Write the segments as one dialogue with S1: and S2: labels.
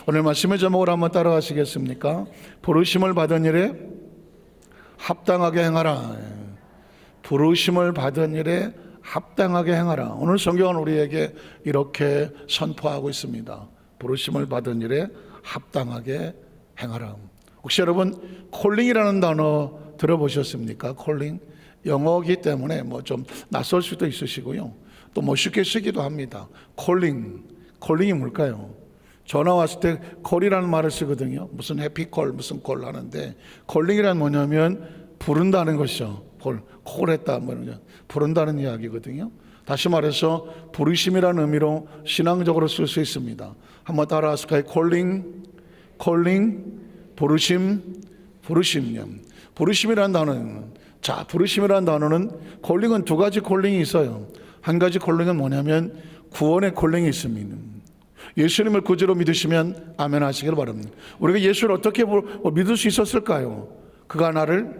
S1: 오늘 말씀의 제목을 한번 따라하시겠습니까? 부르심을 받은 일에 합당하게 행하라. 부르심을 받은 일에 합당하게 행하라. 오늘 성경은 우리에게 이렇게 선포하고 있습니다. 부르심을 받은 일에 합당하게 행하라. 혹시 여러분 콜링이라는 단어 들어보셨습니까? 콜링. 영어이기 때문에 뭐 좀 낯설 수도 있으시고요. 또 뭐 쉽게 쓰기도 합니다. 콜링. 콜링이 뭘까요? 전화 왔을 때 콜이라는 말을 쓰거든요. 무슨 해피콜 무슨 콜 하는데, 콜링이란 뭐냐면 부른다는 것이죠. 콜했다 뭐 부른다는 이야기거든요. 다시 말해서 부르심이라는 의미로 신앙적으로 쓸 수 있습니다. 한번 따라하실까요? 콜링, 부르심, 부르심요. 부르심이라는 단어는, 자, 부르심이라는 단어는, 콜링은 두 가지 콜링이 있어요. 한 가지 콜링은 뭐냐면 구원의 콜링이 있습니다. 예수님을 구주로 믿으시면 아멘 하시길 바랍니다. 우리가 예수를 어떻게 믿을 수 있었을까요? 그가 나를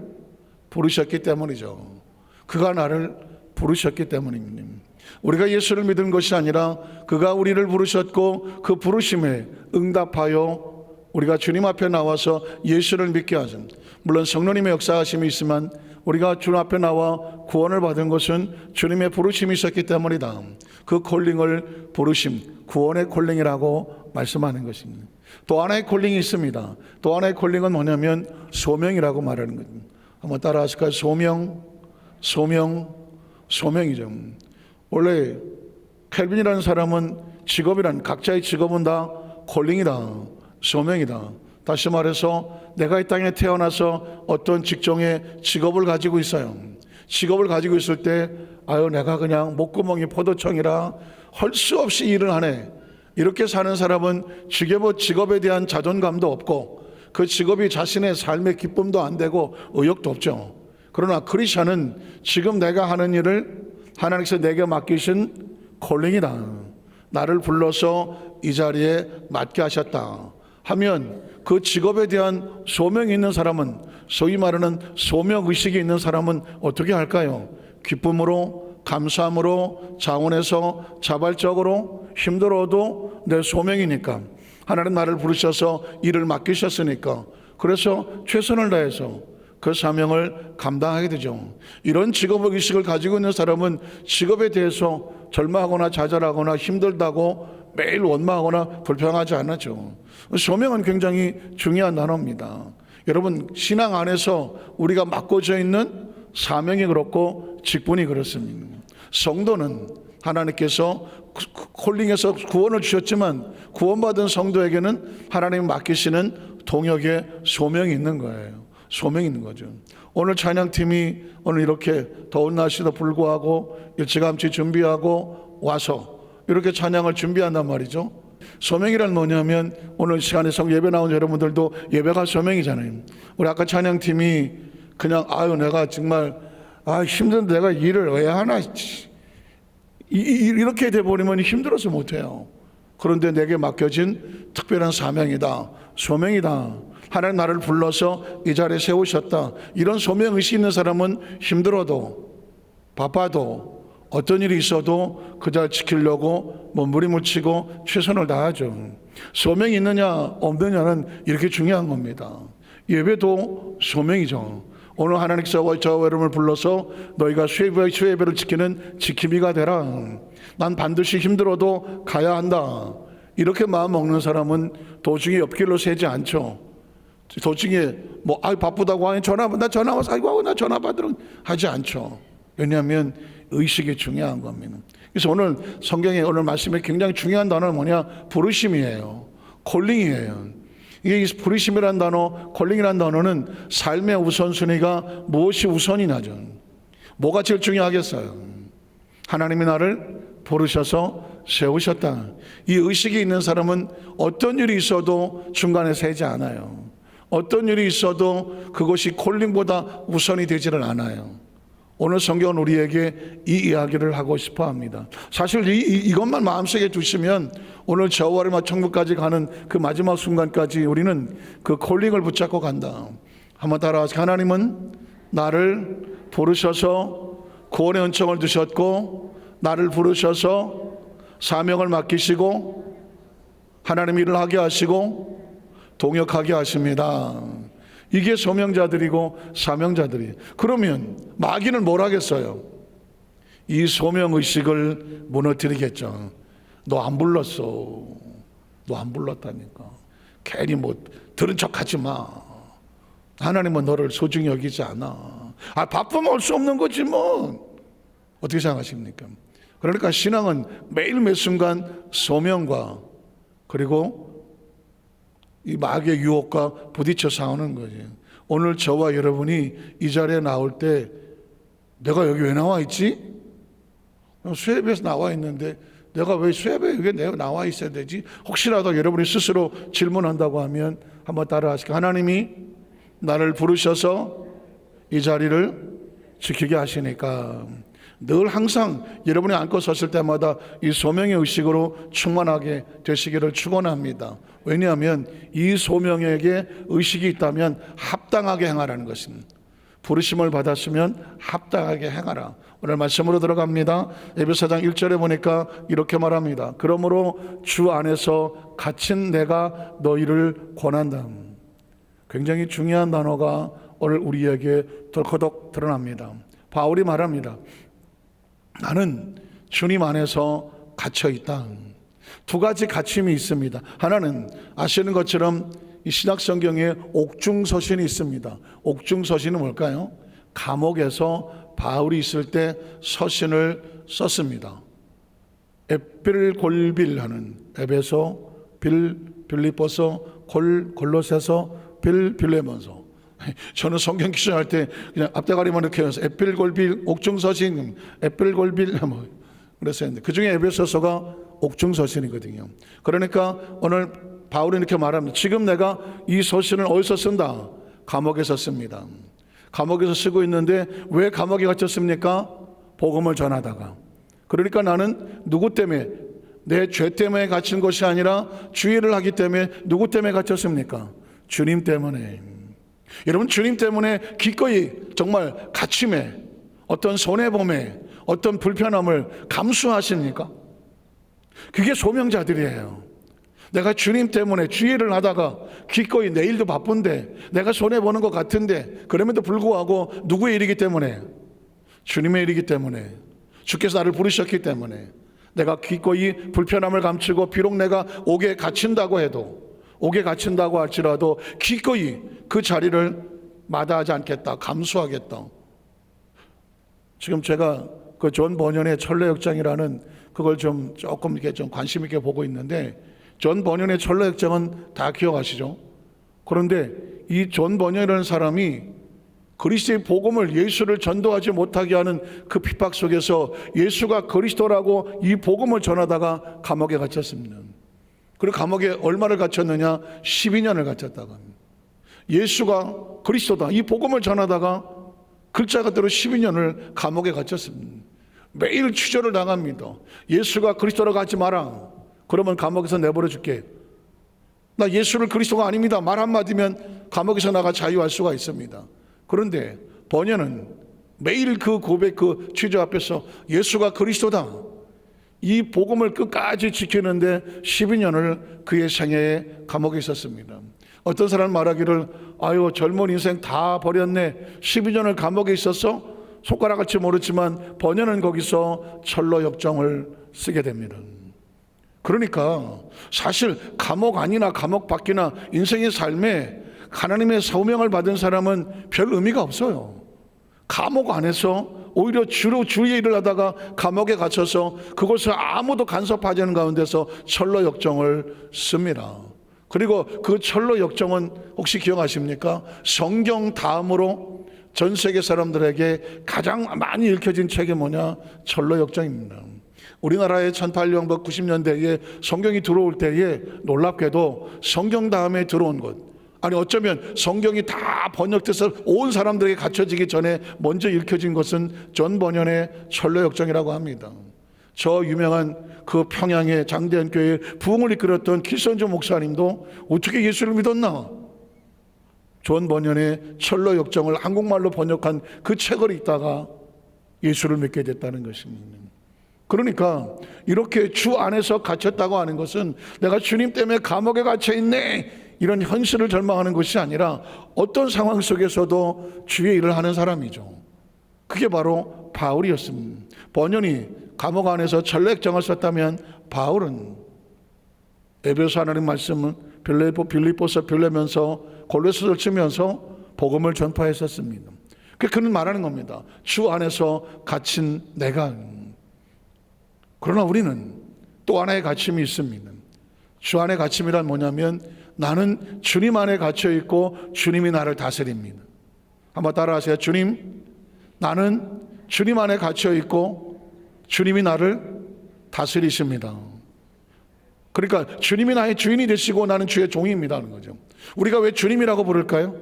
S1: 부르셨기 때문이죠. 그가 나를 부르셨기 때문입니다. 우리가 예수를 믿은 것이 아니라 그가 우리를 부르셨고 그 부르심에 응답하여 우리가 주님 앞에 나와서 예수를 믿게 하십니다. 물론 성령님의 역사하심이 있지만 우리가 주님 앞에 나와 구원을 받은 것은 주님의 부르심이 있었기 때문이다. 그 콜링을 부르심, 구원의 콜링이라고 말씀하는 것입니다. 또 하나의 콜링이 있습니다. 또 하나의 콜링은 뭐냐면 소명이라고 말하는 겁니다. 한번 따라 하실까요? 소명이죠. 원래 켈빈이라는 사람은 각자의 직업은 다 콜링이다, 소명이다. 다시 말해서 내가 이 땅에 태어나서 어떤 직종의 직업을 가지고 있어요. 직업을 가지고 있을 때 내가 그냥 목구멍이 포도청이라 할 수 없이 일을 하네, 이렇게 사는 사람은 직업에 대한 자존감도 없고 그 직업이 자신의 삶의 기쁨도 안 되고 의욕도 없죠. 그러나 크리스천은 지금 내가 하는 일을 하나님께서 내게 맡기신 콜링이다, 나를 불러서 이 자리에 맡게 하셨다 하면 그 직업에 대한 소명이 있는 사람은, 소위 말하는 소명의식이 있는 사람은 어떻게 할까요? 기쁨으로, 감사함으로, 자원해서 자발적으로, 힘들어도 내 소명이니까, 하나님 나를 부르셔서 일을 맡기셨으니까, 그래서 최선을 다해서 그 사명을 감당하게 되죠. 이런 직업의식을 가지고 있는 사람은 직업에 대해서 절망하거나 좌절하거나 힘들다고 매일 원망하거나 불평하지 않았죠. 소명은 굉장히 중요한 단어입니다. 여러분, 신앙 안에서 우리가 맡겨져 있는 사명이 그렇고 직분이 그렇습니다. 성도는 하나님께서 콜링에서 구원을 주셨지만 구원받은 성도에게는 하나님이 맡기시는 동역의 소명이 있는 거예요. 소명이 있는 거죠. 오늘 찬양팀이 오늘 이렇게 더운 날씨도 불구하고 일찌감치 준비하고 와서 이렇게 찬양을 준비한단 말이죠. 소명이란 뭐냐면 오늘 시간에 예배 나온 여러분들도 예배가 소명이잖아요. 우리 아까 찬양팀이 그냥 내가 정말 힘든데 내가 일을 왜 하나 이렇게 돼버리면 힘들어서 못해요. 그런데 내게 맡겨진 특별한 사명이다, 소명이다, 하나님 나를 불러서 이 자리에 세우셨다, 이런 소명의식 있는 사람은 힘들어도 바빠도 어떤 일이 있어도 그 자를 지키려고 몸부림을 최선을 다하죠. 소명이 있느냐 없느냐는 이렇게 중요한 겁니다. 예배도 소명이죠. 오늘 하나님께서 저와 여러분을 불러서 너희가 수예배를 지키는 지킴이가 되라, 난 반드시 힘들어도 가야 한다, 이렇게 마음 먹는 사람은 도중에 옆길로 새지 않죠. 도중에 바쁘다고 하니 나 전화 와서 나 전화 받으러 하지 않죠. 왜냐하면 의식이 중요한 겁니다. 그래서 오늘 성경에 오늘 말씀에 굉장히 중요한 단어는 뭐냐? 부르심이에요. 콜링이에요. 이게 부르심이라는 단어, 콜링이라는 단어는 삶의 우선순위가 무엇이 우선이냐죠. 뭐가 제일 중요하겠어요? 하나님이 나를 부르셔서 세우셨다. 이 의식이 있는 사람은 어떤 일이 있어도 중간에 세지 않아요. 어떤 일이 있어도 그것이 콜링보다 우선이 되지를 않아요. 오늘 성경은 우리에게 이 이야기를 하고 싶어 합니다. 사실 이것만 마음속에 두시면 오늘 저와 여러분 천국까지 가는 그 마지막 순간까지 우리는 그 콜링을 붙잡고 간다. 한번 따라하세요. 하나님은 나를 부르셔서 구원의 은총을 주셨고, 나를 부르셔서 사명을 맡기시고 하나님 일을 하게 하시고 동역하게 하십니다. 이게 소명자들이고 사명자들이. 그러면 마귀는 뭘 하겠어요? 이 소명의식을 무너뜨리겠죠. 너 안 불렀어. 너 안 불렀다니까. 괜히 뭐 들은 척하지 마. 하나님은 너를 소중히 여기지 않아. 바쁘면 올 수 없는 거지 뭐. 어떻게 생각하십니까? 그러니까 신앙은 매일 매 순간 소명과 그리고 이 마귀의 유혹과 부딪혀 싸우는 거죠. 오늘 저와 여러분이 이 자리에 나올 때 내가 여기 왜 나와 있지? 수협에서 나와 있는데 내가 왜 수협에 여기 내가 나와 있어야 되지? 혹시라도 여러분이 스스로 질문한다고 하면 한번 따라 하실게요. 하나님이 나를 부르셔서 이 자리를 지키게 하시니까 늘 항상 여러분이 앉고 섰을 때마다 이 소명의 의식으로 충만하게 되시기를 축원합니다. 왜냐하면 이 소명에게 의식이 있다면 합당하게 행하라는 것입니다. 부르심을 받았으면 합당하게 행하라. 오늘 말씀으로 들어갑니다. 에베소 4장 1절에 보니까 이렇게 말합니다. 그러므로 주 안에서 갇힌 내가 너희를 권한다. 굉장히 중요한 단어가 오늘 우리에게 덜커덕 드러납니다. 바울이 말합니다. 나는 주님 안에서 갇혀 있다. 두 가지 갇힘이 있습니다. 하나는 아시는 것처럼 이 신약 성경에 옥중서신이 있습니다. 옥중서신은 뭘까요? 감옥에서 바울이 있을 때 서신을 썼습니다. 에필골빌하는 에베소, 빌립보서, 골로새서, 빌레몬서. 저는 성경 기준할 때 그냥 앞대가리만 이렇게 해서 에필골빌 옥중서신, 에필골빌 뭐 그래서 했는데 그 중에 에베소서가 옥중서신이거든요. 그러니까 오늘 바울이 이렇게 말합니다. 지금 내가 이 서신을 어디서 쓴다? 감옥에서 씁니다. 감옥에서 쓰고 있는데 왜 감옥에 갇혔습니까? 복음을 전하다가. 그러니까 나는 누구 때문에, 내 죄 때문에 갇힌 것이 아니라 주의를 하기 때문에. 누구 때문에 갇혔습니까? 주님 때문에. 여러분, 주님 때문에 기꺼이 정말 갇힘에, 어떤 손해봄에, 어떤 불편함을 감수하십니까? 그게 소명자들이에요. 내가 주님 때문에 주의를 하다가 기꺼이 내일도 바쁜데 내가 손해보는 것 같은데 그럼에도 불구하고 누구의 일이기 때문에? 주님의 일이기 때문에, 주께서 나를 부르셨기 때문에 내가 기꺼이 불편함을 감추고 비록 내가 옥에 갇힌다고 해도, 옥에 갇힌다고 할지라도 기꺼이 그 자리를 마다하지 않겠다, 감수하겠다. 지금 제가 그 존 버년의 철로역정이라는 그걸 조금 이렇게 좀 관심 있게 보고 있는데, 존 버년의 철로역정은 다 기억하시죠? 그런데 이 존 버년이라는 사람이 그리스도의 복음을, 예수를 전도하지 못하게 하는 그 핍박 속에서 예수가 그리스도라고 이 복음을 전하다가 감옥에 갇혔습니다. 그리고 감옥에 얼마를 갇혔느냐? 12년을 갇혔다고 합니다. 예수가 그리스도다, 이 복음을 전하다가 글자 그대로 12년을 감옥에 갇혔습니다. 매일 취조를 당합니다. 예수가 그리스도라고 하지 마라. 그러면 감옥에서 내버려 줄게. 나 예수를 그리스도가 아닙니다. 말 한마디면 감옥에서 나가 자유할 수가 있습니다. 그런데 번연은 매일 그 고백, 그 취조 앞에서 예수가 그리스도다, 이 복음을 끝까지 지키는데 12년을 그의 생애에 감옥에 있었습니다. 어떤 사람 말하기를, 아유 젊은 인생 다 버렸네, 12년을 감옥에 있었어? 손가락같이 모르지만 번연은 거기서 철로 역정을 쓰게 됩니다. 그러니까 사실 감옥 아니나 감옥 밖이나 인생의 삶에 하나님의 소명을 받은 사람은 별 의미가 없어요. 감옥 안에서 오히려 주로 주의 일을 하다가 감옥에 갇혀서 그곳을 아무도 간섭하지 않는 가운데서 철로 역정을 씁니다. 그리고 그 철로 역정은 혹시 기억하십니까? 성경 다음으로 전 세계 사람들에게 가장 많이 읽혀진 책이 뭐냐? 철로 역정입니다. 우리나라에 1890년대에 성경이 들어올 때에 놀랍게도 성경 다음에 들어온 것, 아니 어쩌면 성경이 다 번역돼서 온 사람들에게 갖춰지기 전에 먼저 읽혀진 것은 존 버년의 철로 역정이라고 합니다. 저 유명한 그 평양의 장대한 교회에 부흥을 이끌었던 킬선조 목사님도 어떻게 예수를 믿었나? 존 버년의 철로 역정을 한국말로 번역한 그 책을 읽다가 예수를 믿게 됐다는 것입니다. 그러니까 이렇게 주 안에서 갇혔다고 하는 것은 내가 주님 때문에 감옥에 갇혀 있네, 이런 현실을 절망하는 것이 아니라 어떤 상황 속에서도 주의 일을 하는 사람이죠. 그게 바로 바울이었습니다. 번연이 감옥 안에서 전략정을 썼다면 바울은 에베소 하나님 말씀은 빌립보서 빌레면서 골로새서를 치면서 복음을 전파했었습니다. 그는 말하는 겁니다. 주 안에서 갇힌 내가. 그러나 우리는 또 하나의 갇힘이 있습니다. 주 안의 갇힘이란 뭐냐면 나는 주님 안에 갇혀 있고 주님이 나를 다스립니다. 한번 따라하세요. 주님, 나는 주님 안에 갇혀 있고 주님이 나를 다스리십니다. 그러니까 주님이 나의 주인이 되시고 나는 주의 종입니다 하는 거죠. 우리가 왜 주님이라고 부를까요?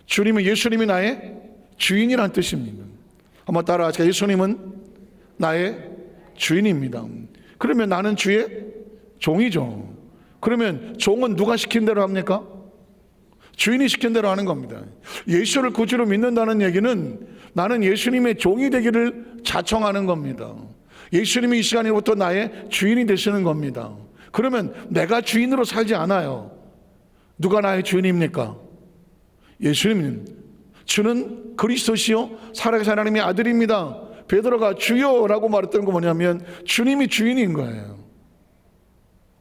S1: 주님은, 예수님이 나의 주인이란 뜻입니다. 한번 따라하세요. 예수님은 나의 주인입니다. 그러면 나는 주의 종이죠. 그러면 종은 누가 시킨 대로 합니까? 주인이 시킨 대로 하는 겁니다. 예수를 구주로 믿는다는 얘기는 나는 예수님의 종이 되기를 자청하는 겁니다. 예수님이 이 시간부터 나의 주인이 되시는 겁니다. 그러면 내가 주인으로 살지 않아요. 누가 나의 주인입니까? 예수님. 주는 그리스도시요 살아계신 하나님의 아들입니다. 베드로가 주여라고 말했던 거 뭐냐면 주님이 주인인 거예요.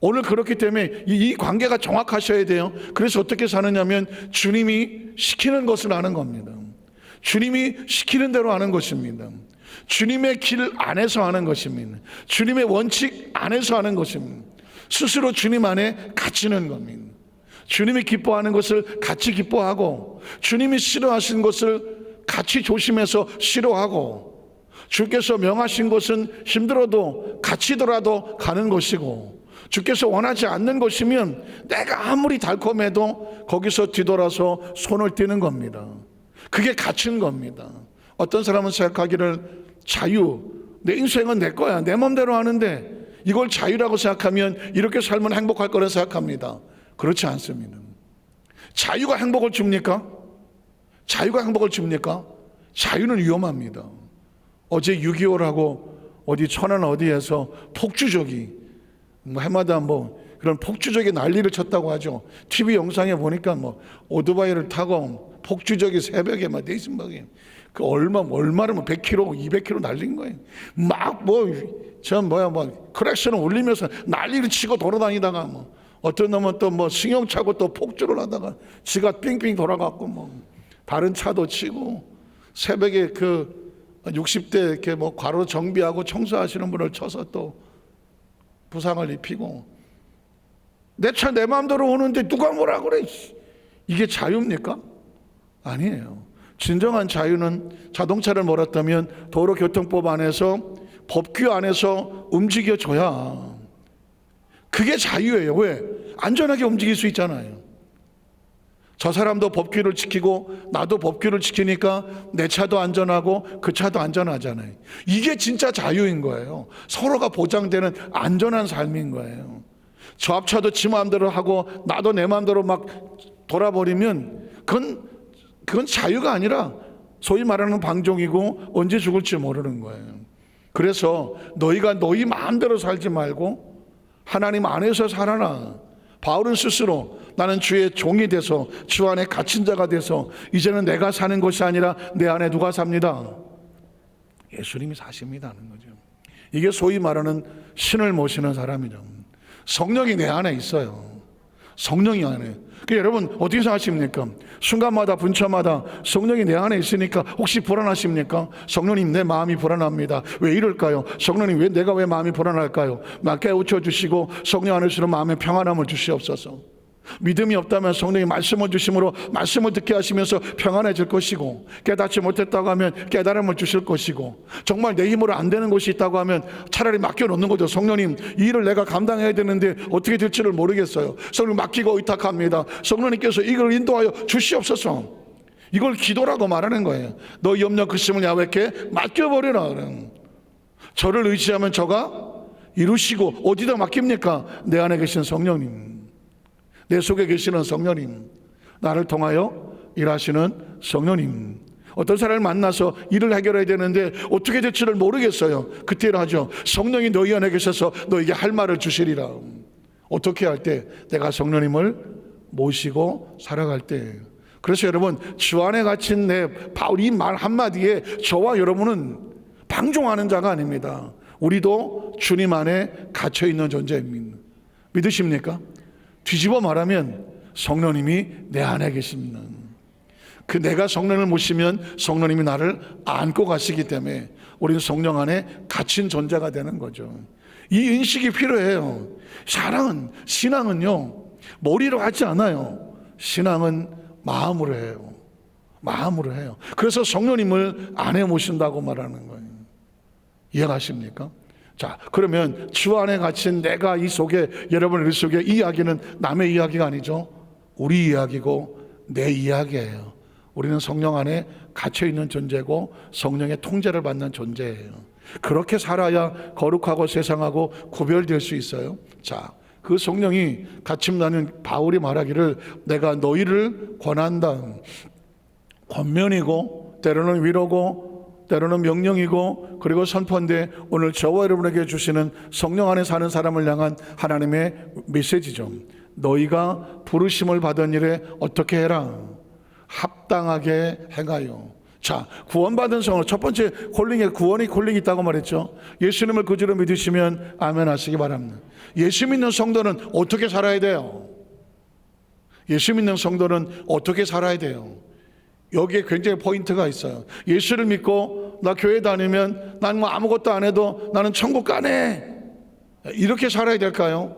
S1: 오늘 그렇기 때문에 이 관계가 정확하셔야 돼요. 그래서 어떻게 사느냐면 주님이 시키는 것을 하는 겁니다. 주님이 시키는 대로 하는 것입니다. 주님의 길 안에서 하는 것입니다. 주님의 원칙 안에서 하는 것입니다. 스스로 주님 안에 갇히는 겁니다. 주님이 기뻐하는 것을 같이 기뻐하고 주님이 싫어하신 것을 같이 조심해서 싫어하고 주께서 명하신 것은 힘들어도 갇히더라도 가는 것이고 주께서 원하지 않는 것이면 내가 아무리 달콤해도 거기서 뒤돌아서 손을 떼는 겁니다. 그게 갇힌 겁니다. 어떤 사람은 생각하기를 자유, 내 인생은 내 거야, 내 맘대로 하는데 이걸 자유라고 생각하면 이렇게 살면 행복할 거라 생각합니다. 그렇지 않습니다. 자유가 행복을 줍니까? 자유가 행복을 줍니까? 자유는 위험합니다. 어제 6.25라고 어디 천안 어디에서 폭주족이 해마다 그런 폭주족이 난리를 쳤다고 하죠. TV 영상에 보니까 오토바이를 타고 폭주족이 새벽에 내신박에 그 얼마를 100km, 200km 날린 거예요. 크랙션을 울리면서 난리를 치고 돌아다니다가 어떤 놈은 또 승용차고 또 폭주를 하다가 지가 삥삥 돌아갔고 다른 차도 치고 새벽에 그 60대 이렇게 과로 정비하고 청소하시는 분을 쳐서 또 부상을 입히고 내 차 내 마음대로 오는데 누가 뭐라 그래. 이게 자유입니까? 아니에요. 진정한 자유는 자동차를 몰았다면 도로교통법 안에서 법규 안에서 움직여줘야 그게 자유예요. 왜? 안전하게 움직일 수 있잖아요. 저 사람도 법규를 지키고 나도 법규를 지키니까 내 차도 안전하고 그 차도 안전하잖아요. 이게 진짜 자유인 거예요. 서로가 보장되는 안전한 삶인 거예요. 저 앞차도 지 마음대로 하고 나도 내 마음대로 막 돌아버리면 그건 자유가 아니라 소위 말하는 방종이고 언제 죽을지 모르는 거예요. 그래서 너희가 너희 마음대로 살지 말고 하나님 안에서 살아라. 바울은 스스로 나는 주의 종이 돼서 주 안에 갇힌 자가 돼서 이제는 내가 사는 것이 아니라 내 안에 누가 삽니다? 예수님이 사십니다 하는 거죠. 이게 소위 말하는 신을 모시는 사람이죠. 성령이 내 안에 있어요. 성령이 안에. 여러분 어떻게 생각하십니까? 순간마다 분차마다 성령이 내 안에 있으니까 혹시 불안하십니까? 성령님 내 마음이 불안합니다. 왜 이럴까요? 성령님 내가 왜 마음이 불안할까요? 나 깨우쳐 주시고 성령 안에서 마음의 평안함을 주시옵소서. 믿음이 없다면 성령이 말씀을 주심으로 말씀을 듣게 하시면서 평안해질 것이고 깨닫지 못했다고 하면 깨달음을 주실 것이고 정말 내 힘으로 안 되는 것이 있다고 하면 차라리 맡겨놓는 거죠. 성령님 이 일을 내가 감당해야 되는데 어떻게 될지를 모르겠어요. 성령 맡기고 의탁합니다. 성령님께서 이걸 인도하여 주시옵소서. 이걸 기도라고 말하는 거예요. 너 염려 근심을 야훼께 맡겨버리라. 저를 의지하면 저가 이루시고 어디다 맡깁니까? 내 안에 계신 성령님, 내 속에 계시는 성령님, 나를 통하여 일하시는 성령님. 어떤 사람을 만나서 일을 해결해야 되는데 어떻게 될지를 모르겠어요. 그때를 하죠. 성령이 너희 안에 계셔서 너에게 할 말을 주시리라. 어떻게 할 때? 내가 성령님을 모시고 살아갈 때. 그래서 여러분, 주 안에 갇힌 바울 이 말 한마디에 저와 여러분은 방종하는 자가 아닙니다. 우리도 주님 안에 갇혀 있는 존재입니다. 믿으십니까? 뒤집어 말하면 성령님이 내 안에 계십니다. 그 내가 성령을 모시면 성령님이 나를 안고 가시기 때문에 우리는 성령 안에 갇힌 존재가 되는 거죠. 이 인식이 필요해요. 신앙은요 머리로 하지 않아요. 신앙은 마음으로 해요. 마음으로 해요. 그래서 성령님을 안에 모신다고 말하는 거예요. 이해가십니까? 자, 그러면 주 안에 갇힌 내가 이 속에, 여러분 이 속에, 이 이야기는 남의 이야기가 아니죠. 우리 이야기고 내 이야기예요. 우리는 성령 안에 갇혀있는 존재고 성령의 통제를 받는 존재예요. 그렇게 살아야 거룩하고 세상하고 구별될 수 있어요. 자, 그 성령이 갇힘나는 바울이 말하기를 내가 너희를 권한다. 권면이고 때로는 위로고 때로는 명령이고 그리고 선포인데 오늘 저와 여러분에게 주시는 성령 안에 사는 사람을 향한 하나님의 메시지죠. 너희가 부르심을 받은 일에 어떻게 해라? 합당하게 행하여. 자, 구원받은 성을 첫 번째 콜링에 구원이 콜링이 있다고 말했죠. 예수님을 그지로 믿으시면 아멘 하시기 바랍니다. 예수 믿는 성도는 어떻게 살아야 돼요? 예수 믿는 성도는 어떻게 살아야 돼요? 여기에 굉장히 포인트가 있어요. 예수를 믿고 나 교회 다니면 난 뭐 아무것도 안 해도 나는 천국 가네, 이렇게 살아야 될까요?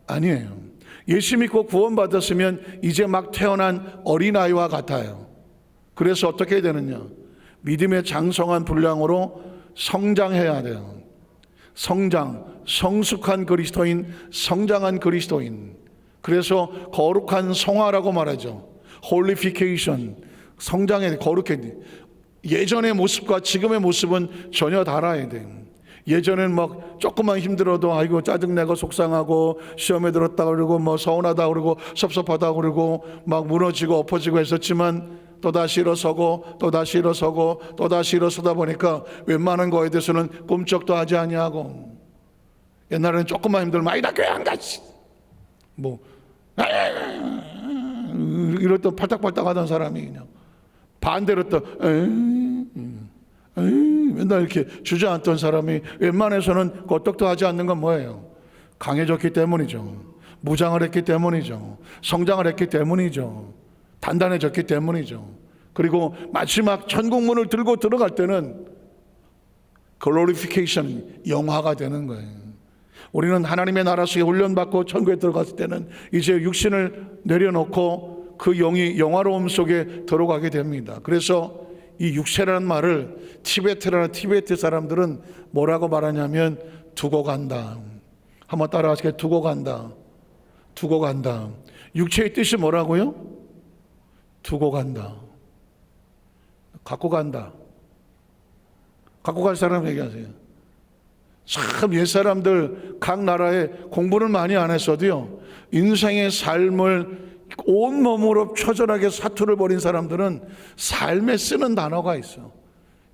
S1: 아니에요. 예수 믿고 구원받았으면 이제 막 태어난 어린아이와 같아요. 그래서 어떻게 해야 되느냐? 믿음의 장성한 분량으로 성장해야 돼요. 성숙한 그리스도인, 성장한 그리스도인. 그래서 거룩한 성화라고 말하죠. Holification. 성장해, 거룩해. 예전의 모습과 지금의 모습은 전혀 달라야 돼. 예전엔 막 조금만 힘들어도 아이고 짜증내고 속상하고 시험에 들었다 그러고 뭐 서운하다 그러고 섭섭하다 그러고 막 무너지고 엎어지고 했었지만 또다시 일어서고 또다시 일어서고 또다시 일어서다 보니까 웬만한 거에 대해서는 꿈쩍도 하지 아니하고, 옛날에는 조금만 힘들면 아이 나 교회 안 가지 뭐 이럴 때 팔딱팔딱 하던 사람이 그냥 반대로 또 맨날 이렇게 주저앉던 사람이 웬만해서는 껐떡도 하지 않는 건 뭐예요? 강해졌기 때문이죠. 무장을 했기 때문이죠. 성장을 했기 때문이죠. 단단해졌기 때문이죠. 그리고 마지막 천국문을 들고 들어갈 때는 글로리피케이션, 영화가 되는 거예요. 우리는 하나님의 나라 속에 훈련받고 천국에 들어갔을 때는 이제 육신을 내려놓고 그 영이 영화로움 속에 들어가게 됩니다. 그래서 이 육체라는 말을 티베트 사람들은 뭐라고 말하냐면 두고 간다. 한번 따라하시게. 두고 간다. 두고 간다. 육체의 뜻이 뭐라고요? 두고 간다. 갖고 간다. 갖고 갈 사람 얘기하세요. 참 옛사람들 각 나라에 공부를 많이 안 했어도요, 인생의 삶을 온몸으로 처절하게 사투를 벌인 사람들은 삶에 쓰는 단어가 있어.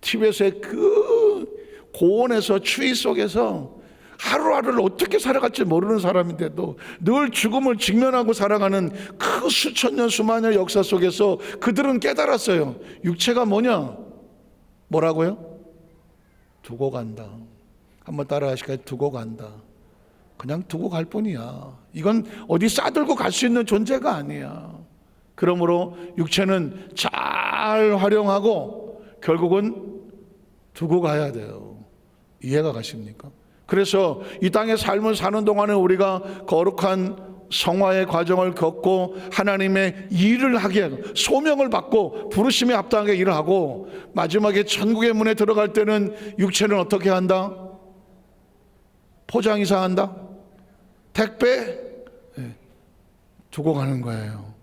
S1: 티벳의 그 고온에서 추위 속에서 하루하루를 어떻게 살아갈지 모르는 사람인데도 늘 죽음을 직면하고 살아가는 그 수천 년 수만 년 역사 속에서 그들은 깨달았어요. 육체가 뭐냐? 뭐라고요? 두고 간다. 한번 따라 하실까요? 두고 간다. 그냥 두고 갈 뿐이야. 이건 어디 싸들고 갈 수 있는 존재가 아니야. 그러므로 육체는 잘 활용하고 결국은 두고 가야 돼요. 이해가 가십니까? 그래서 이 땅의 삶을 사는 동안에 우리가 거룩한 성화의 과정을 겪고 하나님의 일을 하게 하고 소명을 받고 부르심에 합당하게 일을 하고 마지막에 천국의 문에 들어갈 때는 육체는 어떻게 한다? 포장 이사한다? 택배? 두고 가는 거예요.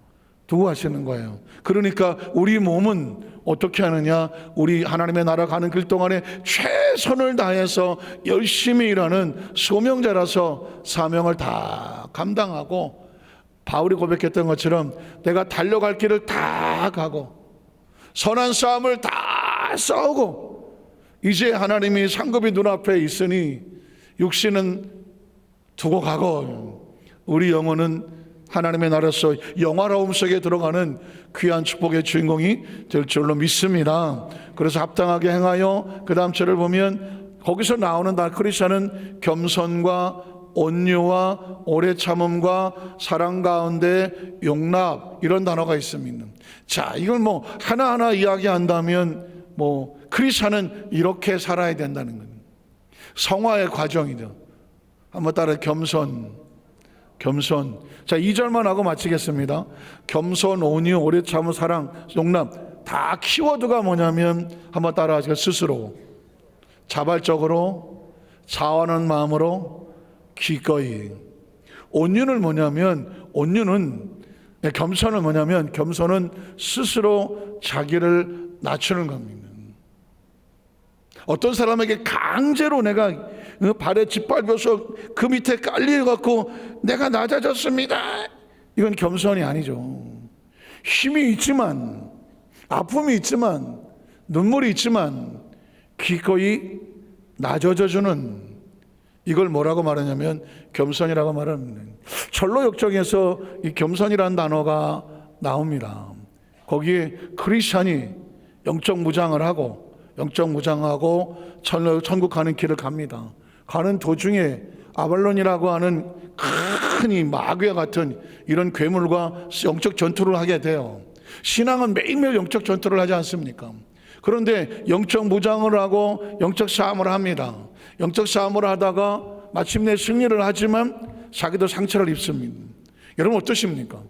S1: 두고 가시는 거예요. 그러니까 우리 몸은 어떻게 하느냐? 우리 하나님의 나라 가는 길 동안에 최선을 다해서 열심히 일하는 소명자라서 사명을 다 감당하고, 바울이 고백했던 것처럼 내가 달려갈 길을 다 가고 선한 싸움을 다 다 싸우고 이제 하나님이 상급이 눈앞에 있으니 육신은 두고 가고 우리 영혼은 하나님의 나라에서 영화로움 속에 들어가는 귀한 축복의 주인공이 될 줄로 믿습니다. 그래서 합당하게 행하여 그 다음 절을 보면 거기서 나오는 크리스천은 겸손과 온유와 오래 참음과 사랑 가운데 용납 이런 단어가 있습니다. 자, 이걸 하나하나 이야기한다면 크리스천은 이렇게 살아야 된다는 거예요. 성화의 과정이죠. 한번 따라 겸손. 자, 2절만 하고 마치겠습니다. 겸손, 온유, 오래 참음, 사랑, 용납. 다 키워드가 뭐냐면 한번 따라 하시죠. 스스로, 자발적으로, 자원하는 마음으로, 기꺼이. 온유는 겸손은 뭐냐면 겸손은 스스로 자기를 낮추는 겁니다. 어떤 사람에게 강제로 내가 발에 짓밟혀서 그 밑에 깔려갖고 내가 낮아졌습니다. 이건 겸손이 아니죠. 힘이 있지만, 아픔이 있지만, 눈물이 있지만 기꺼이 낮아져주는, 이걸 뭐라고 말하냐면 겸손이라고 말합니다. 철로 역정에서 이 겸손이라는 단어가 나옵니다. 거기에 크리스찬이 영적 무장하고 천국 가는 길을 갑니다. 가는 도중에 아발론이라고 하는 큰 이 마귀와 같은 이런 괴물과 영적 전투를 하게 돼요. 신앙은 매일매일 영적 전투를 하지 않습니까? 그런데 영적 무장을 하고 영적 싸움을 합니다. 영적 싸움을 하다가 마침내 승리를 하지만 자기도 상처를 입습니다. 여러분 어떠십니까?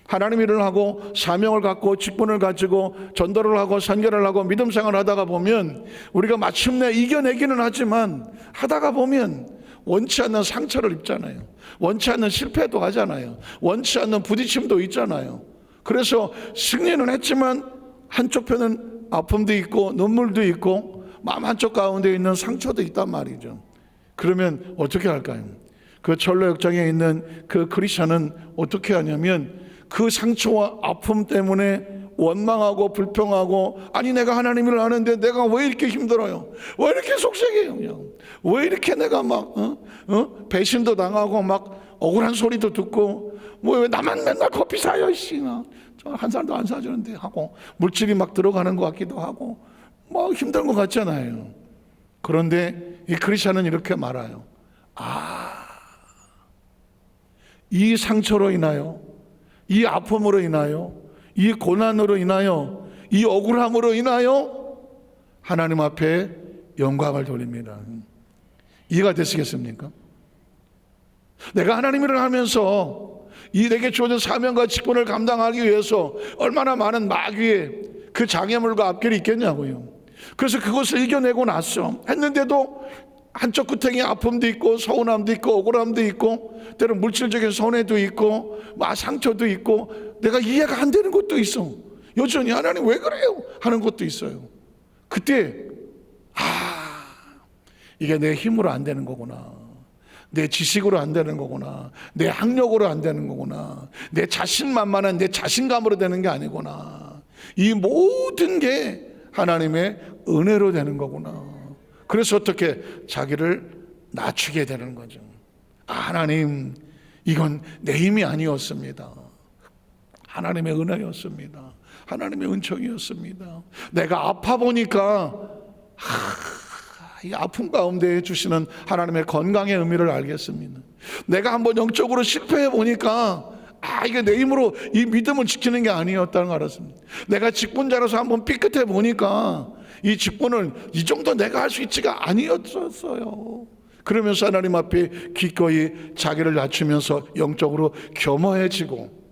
S1: 하나님 일을 하고 사명을 갖고 직분을 가지고 전도를 하고 선교를 하고 믿음 생활을 하다가 보면 우리가 마침내 이겨내기는 하지만 하다가 보면 원치 않는 상처를 입잖아요. 원치 않는 실패도 하잖아요. 원치 않는 부딪힘도 있잖아요. 그래서 승리는 했지만 한쪽 편은 아픔도 있고 눈물도 있고 마음 한쪽 가운데 있는 상처도 있단 말이죠. 그러면 어떻게 할까요? 그 철로 역정에 있는 그 크리스천은 어떻게 하냐면 그 상처와 아픔 때문에 원망하고 불평하고, 아니 내가 하나님 일을 하는데 내가 왜 이렇게 힘들어요? 왜 이렇게 속색해요? 그냥 왜 이렇게 내가 막 배신도 당하고 막 억울한 소리도 듣고 왜 나만 맨날 커피 사요 이씨나 한 살도 안 사주는데 하고 물질이 막 들어가는 것 같기도 하고 뭐 힘든 것 같잖아요. 그런데 이 크리스천은 이렇게 말해요. 이 상처로 인하여, 이 아픔으로 인하여, 이 고난으로 인하여, 이 억울함으로 인하여 하나님 앞에 영광을 돌립니다. 이해가 되시겠습니까? 내가 하나님 일을 하면서 이 내게 주어진 사명과 직분을 감당하기 위해서 얼마나 많은 마귀의 그 장애물과 앞길이 있겠냐고요. 그래서 그것을 이겨내고 났어. 했는데도 한쪽 구탱이 아픔도 있고 서운함도 있고 억울함도 있고 때로는 물질적인 손해도 있고 상처도 있고 내가 이해가 안 되는 것도 있어. 여전히 하나님 왜 그래요? 하는 것도 있어요. 그때 이게 내 힘으로 안 되는 거구나. 내 지식으로 안 되는 거구나. 내 학력으로 안 되는 거구나. 내 자신만만한 내 자신감으로 되는 게 아니구나. 이 모든 게 하나님의 은혜로 되는 거구나. 그래서 어떻게 자기를 낮추게 되는 거죠. 하나님, 이건 내 힘이 아니었습니다. 하나님의 은혜였습니다. 하나님의 은총이었습니다. 내가 아파 보니까 이 아픔 가운데 주시는 하나님의 건강의 의미를 알겠습니다. 내가 한번 영적으로 실패해 보니까 이게 내 힘으로 이 믿음을 지키는 게 아니었다는 걸 알았습니다. 내가 직분자로서 한번 삐끗해 보니까 이 직분을 이 정도 내가 할 수 있지가 아니었어요. 그러면서 하나님 앞에 기꺼이 자기를 낮추면서 영적으로 겸허해지고,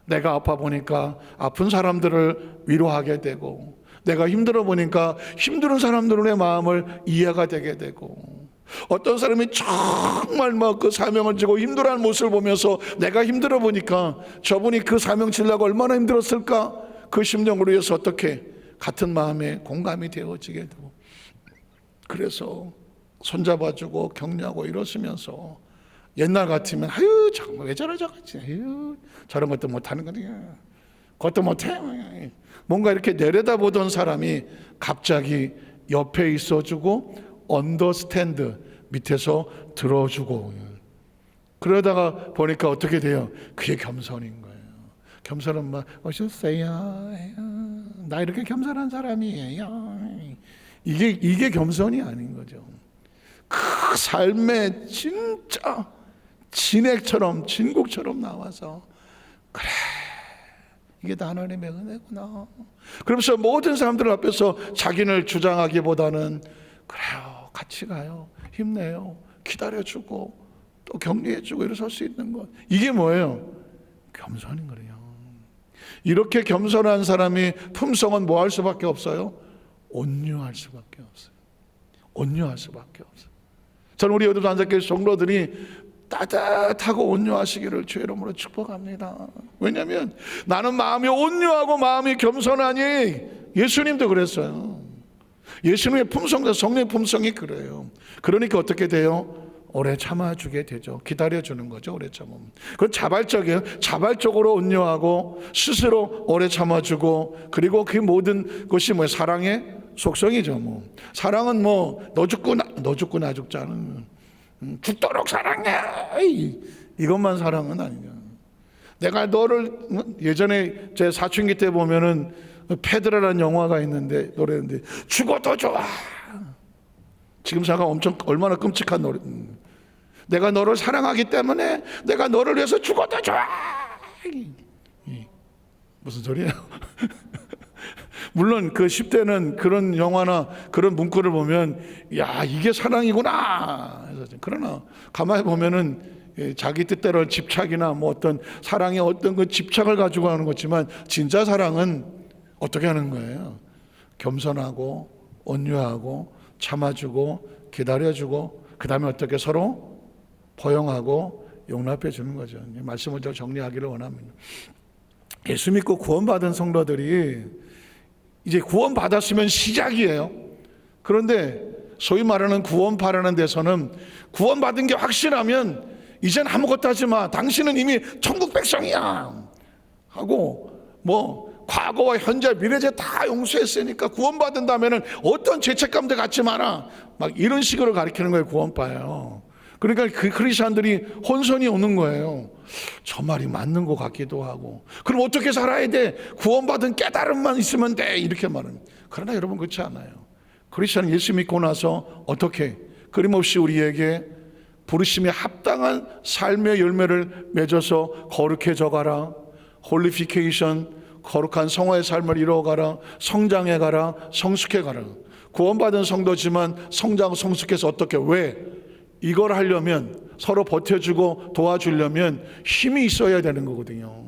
S1: 내가 아파 보니까 아픈 사람들을 위로하게 되고, 내가 힘들어 보니까 힘든 사람들의 마음을 이해가 되게 되고, 어떤 사람이 정말 막 그 사명을 지고 힘들어하는 모습을 보면서 내가 힘들어 보니까 저분이 그 사명 지려고 얼마나 힘들었을까, 그 심령으로 위해서 어떻게 같은 마음에 공감이 되어지게 되고, 그래서 손잡아주고 격려하고 이러시면서 옛날 같으면 정말 왜 저러지? 저런 것도 못하는 거냐, 그것도 못해, 뭔가 이렇게 내려다보던 사람이 갑자기 옆에 있어주고 언더스탠드 밑에서 들어주고, 그러다가 보니까 어떻게 돼요? 그게 겸손인 거예요. 겸손은 막 오셨어요, 나 이렇게 겸손한 사람이에요. 이게 겸손이 아닌 거죠. 그 삶에 진짜 진액처럼 진국처럼 나와서, 그래, 이게 다 하나님의 은혜구나. 그러면서 모든 사람들 앞에서 자기를 주장하기보다는, 그래요, 같이 가요, 힘내요, 기다려주고 또 격려해주고 일어설 수 있는 것, 이게 뭐예요? 겸손인 거예요. 이렇게 겸손한 사람이 품성은 뭐 할 수밖에 없어요? 온유할 수밖에 없어요. 온유할 수밖에 없어요. 저는 우리 여도도 안산교회 성도들이 따뜻하고 온유하시기를 주의 이름으로 축복합니다. 왜냐하면 나는 마음이 온유하고 마음이 겸손하니, 예수님도 그랬어요. 예수님의 품성과 성령의 품성이 그래요. 그러니까 어떻게 돼요? 오래 참아주게 되죠. 기다려주는 거죠. 오래 참으면. 그건 자발적이에요. 자발적으로 온유하고 스스로 오래 참아주고, 그리고 그 모든 것이 뭐 사랑의 속성이죠. 뭐 사랑은 뭐 너 죽고 나 죽자는, 죽도록 사랑해, 이것만 사랑은 아니냐. 내가 너를, 예전에 제 사춘기 때 보면은 페드라라는 영화가 있는데, 노래인데 죽어도 좋아. 지금 생각 엄청 얼마나 끔찍한 노래. 내가 너를 사랑하기 때문에 내가 너를 위해서 죽어도 좋아. 무슨 소리예요? 물론 그 10대는 그런 영화나 그런 문구를 보면, 야, 이게 사랑이구나. 그러나 가만히 보면은 자기 뜻대로 집착이나 뭐 어떤 사랑의 어떤 그 집착을 가지고 하는 거지만, 진짜 사랑은 어떻게 하는 거예요? 겸손하고 온유하고 참아주고 기다려주고, 그 다음에 어떻게 서로 포용하고 용납해 주는 거죠. 말씀을 좀 정리하기를 원합니다. 예수 믿고 구원받은 성도들이 이제 구원받았으면 시작이에요. 그런데 소위 말하는 구원파라는 데서는 구원받은 게 확실하면 이젠 아무것도 하지 마, 당신은 이미 천국 백성이야 하고, 뭐 과거와 현재 미래제 다 용서했으니까 구원받은 다음에는 어떤 죄책감도 갖지 마라, 막 이런 식으로 가르치는 거예요. 구원파예요. 그러니까 그 크리스천들이 혼선이 오는 거예요. 저 말이 맞는 것 같기도 하고, 그럼 어떻게 살아야 돼? 구원받은 깨달음만 있으면 돼, 이렇게 말합니다. 그러나 여러분, 그렇지 않아요. 크리스천은 예수 믿고 나서 어떻게 끊임없이 우리에게 부르심에 합당한 삶의 열매를 맺어서 거룩해져 가라, 홀리피케이션, 거룩한 성화의 삶을 이루어가라, 성장해가라, 성숙해가라. 구원받은 성도지만 성장 성숙해서 어떻게, 왜? 이걸 하려면, 서로 버텨주고 도와주려면 힘이 있어야 되는 거거든요.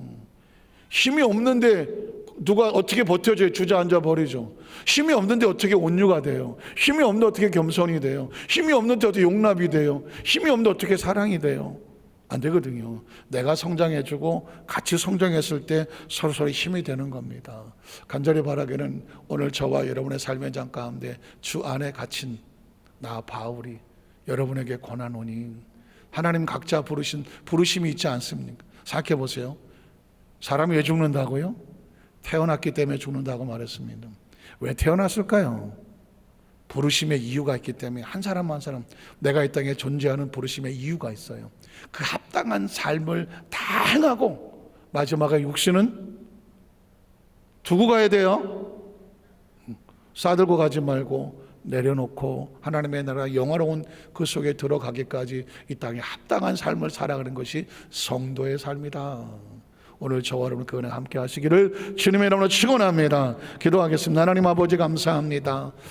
S1: 힘이 없는데 누가 어떻게 버텨줘요? 주저앉아 버리죠. 힘이 없는데 어떻게 온유가 돼요? 힘이 없는데 어떻게 겸손이 돼요? 힘이 없는데 어떻게 용납이 돼요? 힘이 없는데 어떻게 사랑이 돼요? 안 되거든요. 내가 성장해주고 같이 성장했을 때 서로서로 힘이 되는 겁니다. 간절히 바라기는 오늘 저와 여러분의 삶의 장 가운데 주 안에 갇힌 나 바울이 여러분에게 권하노니, 하나님 각자 부르신 부르심이 있지 않습니까? 생각해 보세요. 사람이 왜 죽는다고요? 태어났기 때문에 죽는다고 말했습니다. 왜 태어났을까요? 부르심의 이유가 있기 때문에. 한 사람 한 사람 내가 이 땅에 존재하는 부르심의 이유가 있어요. 그 합당한 삶을 다 행하고 마지막에 육신은 두고 가야 돼요. 싸들고 가지 말고 내려놓고 하나님의 나라 영화로운 그 속에 들어가기까지 이 땅에 합당한 삶을 살아가는 것이 성도의 삶이다. 오늘 저와 여러분 그 은혜 함께 하시기를 주님의 이름으로 축원합니다. 기도하겠습니다. 하나님 아버지 감사합니다.